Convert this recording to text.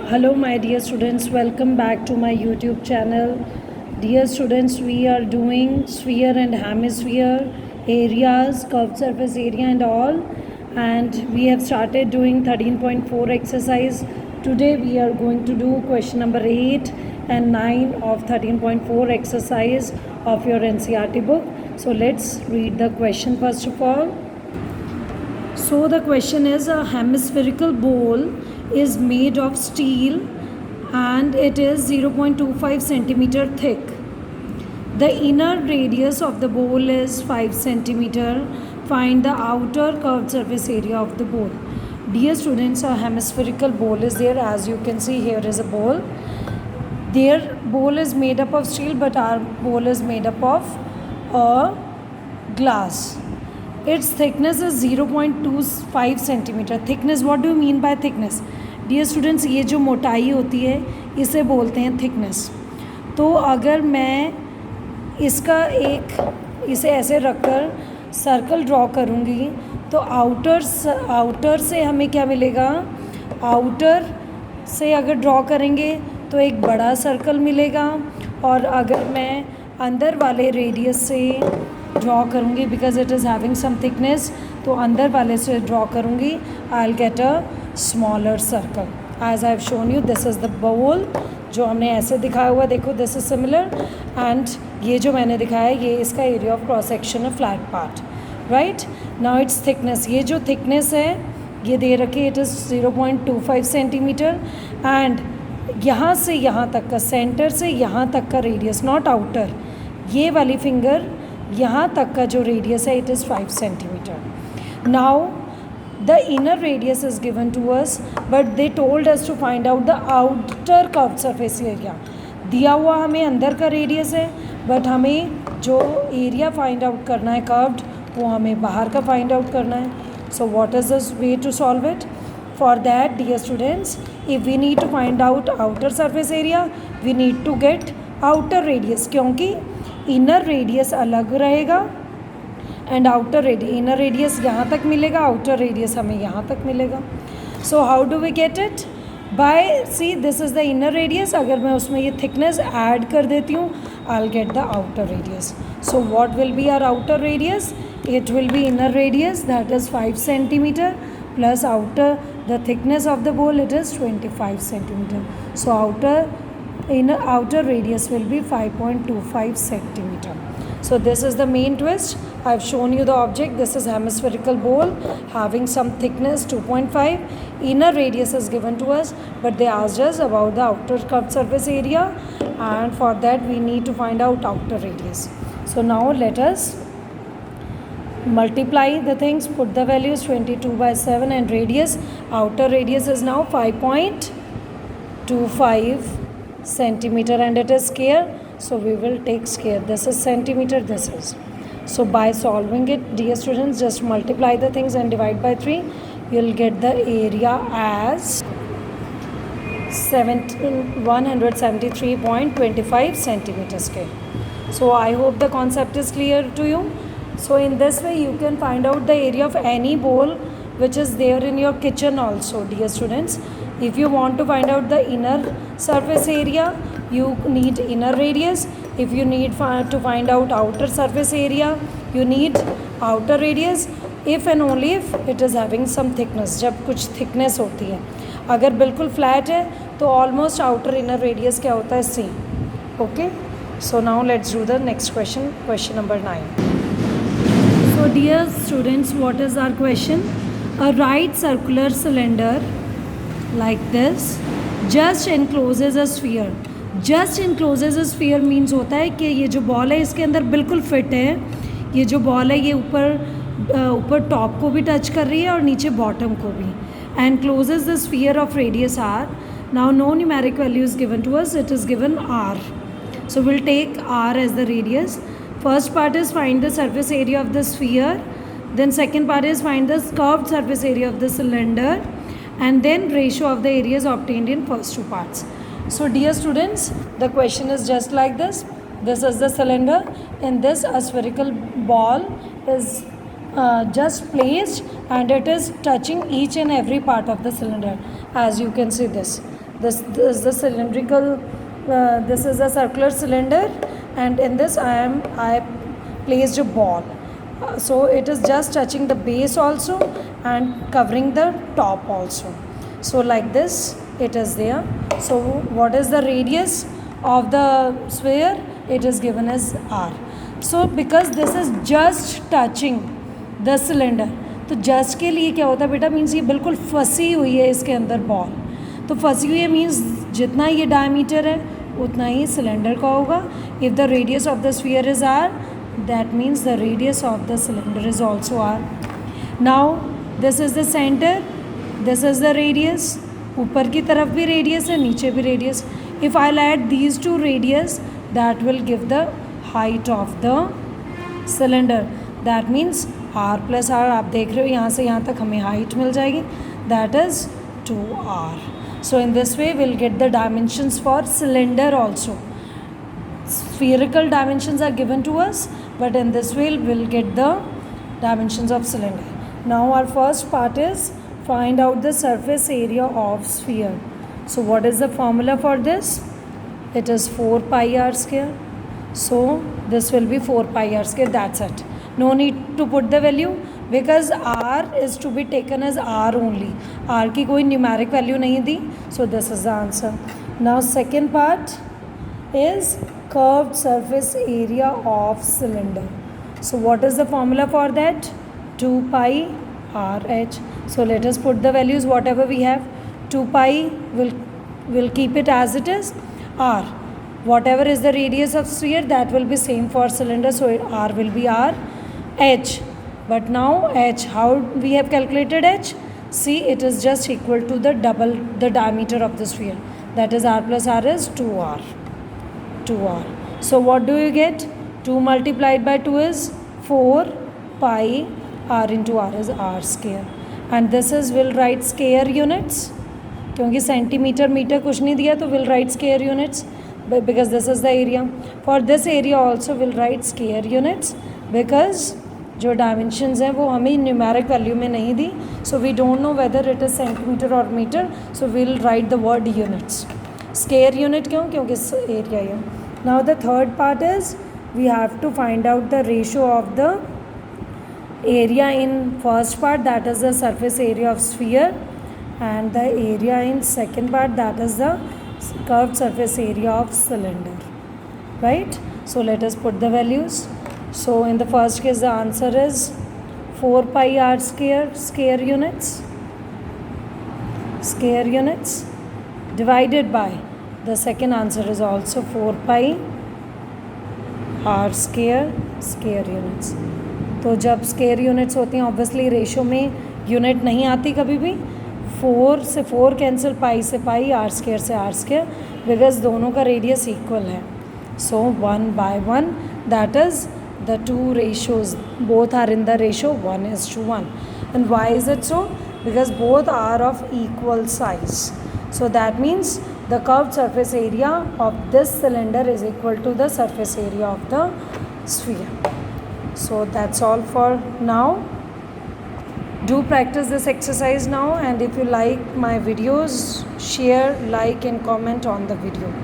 Hello my dear students, welcome back to my YouTube channel. Dear students, we are doing sphere and hemisphere areas, curved surface area and all, and we have started doing 13.4 exercise. Today we are going to do question number 8 and 9 of 13.4 exercise of your NCERT book. So let's read the question first of all. So the question is, a hemispherical bowl is made of steel and it is 0.25 centimeter thick. The inner radius of the bowl is 5 centimeter. Find the outer curved surface area of the bowl. Dear students, a hemispherical bowl is there. As you can see, here is a bowl. Their bowl is made up of steel, but our bowl is made up of a glass. Its thickness is 0.25 centimeter. Thickness, what do you mean by thickness? Dear students, ये जो मोटाई होती है इसे बोलते हैं thickness. तो अगर मैं इसे ऐसे रखकर सर्कल ड्रॉ करूँगी तो आउटर से हमें क्या मिलेगा? आउटर से अगर ड्रॉ करेंगे तो एक बड़ा सर्कल मिलेगा, और अगर मैं अंदर वाले रेडियस से ड्रॉ करूँगी because it is having some thickness, तो अंदर वाले से ड्रॉ करूँगी I will get a smaller circle. As I have shown you, this is the bowl जो हमने ऐसे दिखाया हुआ, देखो दिस इज़ सिमिलर, एंड ये जो मैंने दिखाया है ये इसका एरिया ऑफ क्रॉस सेक्शन है, flat part. Right now it's thickness, ये जो थिकनेस है ये दे रखी, इट इज़ 0.25 सेंटीमीटर, एंड यहाँ से यहाँ तक का, सेंटर से यहाँ तक का रेडियस, नॉट आउटर, ये वाली फिंगर यहाँ तक का जो रेडियस है it is 5 centimetre. Now the inner radius is given to us, but they told us to find out the outer curved surface area. दिया हुआ हमें अंदर का रेडियस है, बट हमें जो एरिया फाइंड आउट करना है कर्व्ड, वो हमें बाहर का फाइंड आउट करना है. So what is the way to solve it? For that dear students, if we need to find out outer surface area, we need to get outer radius, क्योंकि inner radius अलग रहेगा and outer radius, inner radius यहाँ तक मिलेगा, outer radius हमें यहाँ तक मिलेगा. So how do we get it? By, see this is the inner radius, अगर मैं उसमें ये थिकनेस ऐड कर देती हूँ I will get the outer radius. So what will be our outer radius? It will be inner radius, that is 5 centimetre, plus outer the thickness of the bowl, it is 25 centimeter. So outer radius will be 5.25 centimeter. So this is the main twist. I have shown you the object. This is hemispherical bowl having some thickness 2.5. Inner radius is given to us, but they asked us about the outer curved surface area, and for that we need to find out outer radius. So now let us multiply the things, put the values 22 by 7, and radius, outer radius is now 5.25 centimeter, and it is square, so we will take square. This is centimeter, this is. So by solving it, dear students, just multiply the things and divide by 3. You will get the area as 173.25 centimeter square. So I hope the concept is clear to you. So in this way you can find out the area of any bowl which is there in your kitchen also, dear students. If you want to find out the inner surface area, you need inner radius. If you need to find out outer surface area, you need outer radius. If and only if it is having some thickness, जब कुछ thickness होती है. अगर बिल्कुल flat है तो almost outer inner radius क्या होता है? same. Okay, so now let's do the next question, question number 9. So dear students, what is our question? A right circular cylinder like this just encloses a sphere. Just encloses a sphere means होता है कि ये जो ball है इसके अंदर बिल्कुल fit है. ये जो बॉल है ये ऊपर टॉप को भी टच कर रही है और नीचे बॉटम को भी. Encloses the sphere of radius r. Now no numeric value is given to us, it is given r. So we'll take r as the radius. First part is find the surface area of the sphere, then second part is find the curved surface area of the cylinder, and then ratio of the areas obtained in first two parts. So dear students, the question is just like this. This is the cylinder. In this, a spherical ball is just placed and it is touching each and every part of the cylinder. As you can see, this is the cylindrical, this is a circular cylinder, and in this I placed a ball. So it is just touching the base also and covering the top also. So like this it is there. So what is the radius of the sphere? It is given as r. So because this is just touching the cylinder, तो just के लिए क्या होता है बेटा, means ये बिल्कुल फंसी हुई है इसके अंदर बॉल. तो फंसी हुई है मीन्स जितना ये डायमीटर है उतना ही सिलेंडर का होगा. If the radius of the sphere is R, that means the radius of the cylinder is also R. Now this is the centre, this is the radius. ऊपर की तरफ भी रेडियस है, नीचे भी radius. If I add these two radius, that will give the height of the cylinder. That means R plus R. आप देख रहे हो यहाँ से यहाँ तक हमें हाइट मिल जाएगी, that is 2r. So in this way we'll get the dimensions for cylinder also. Spherical dimensions are given to us, but in this way we'll get the dimensions of cylinder. Now our first part is find out the surface area of sphere. So what is the formula for this? It is 4 pi r square. So this will be 4 pi r square, that's it. No need to put the value because r is to be taken as r only. r की कोई numeric value नहीं दी, so this is the answer. Now second part is curved surface area of cylinder. So what is the formula for that? 2 pi r h. So let us put the values whatever we have. 2 pi will keep it as it is. r, whatever is the radius of sphere, that will be same for cylinder, so r will be r. h, but now h, how we have calculated h? See, it is just equal to the double the diameter of the sphere, that is r plus r is 2r. 2r. So what do you get? 2 multiplied by 2 is 4 pi, r into r is r square, and this is, we'll write square units क्योंकि centimetre metre कुछ नहीं दिया, तो we'll write square units because this is the area. For this area also we'll write square units because जो dimensions हैं वो हमें numeric value में नहीं दी, so we don't know whether it is centimetre और metre, so we'll write the word units. Square unit क्यों? क्योंकि एरिया है. Now the third part is we have to find out the ratio of the area in first part, that is the surface area of sphere, and the area in second part, that is the curved surface area of cylinder. Right? So let us put the values. So in the first case the answer is 4 pi r square, square units divided by, the second answer is also 4 pi r square, square units. तो जब square units होती हैं obviously ratio में unit नहीं आती कभी भी. 4 से 4 कैंसिल, पाई से पाई, आर स्क्वायर से आर स्क्वायर, बिकॉज दोनों का रेडियस इक्वल है. So 1 by 1, that is the two ratios, both are in the ratio 1:1. And why is it so? Because both are of equal size. So that means the curved surface area of this cylinder is equal to the surface area of the sphere. So that's all for now. Do practice this exercise now, and if you like my videos, share, like and comment on the video.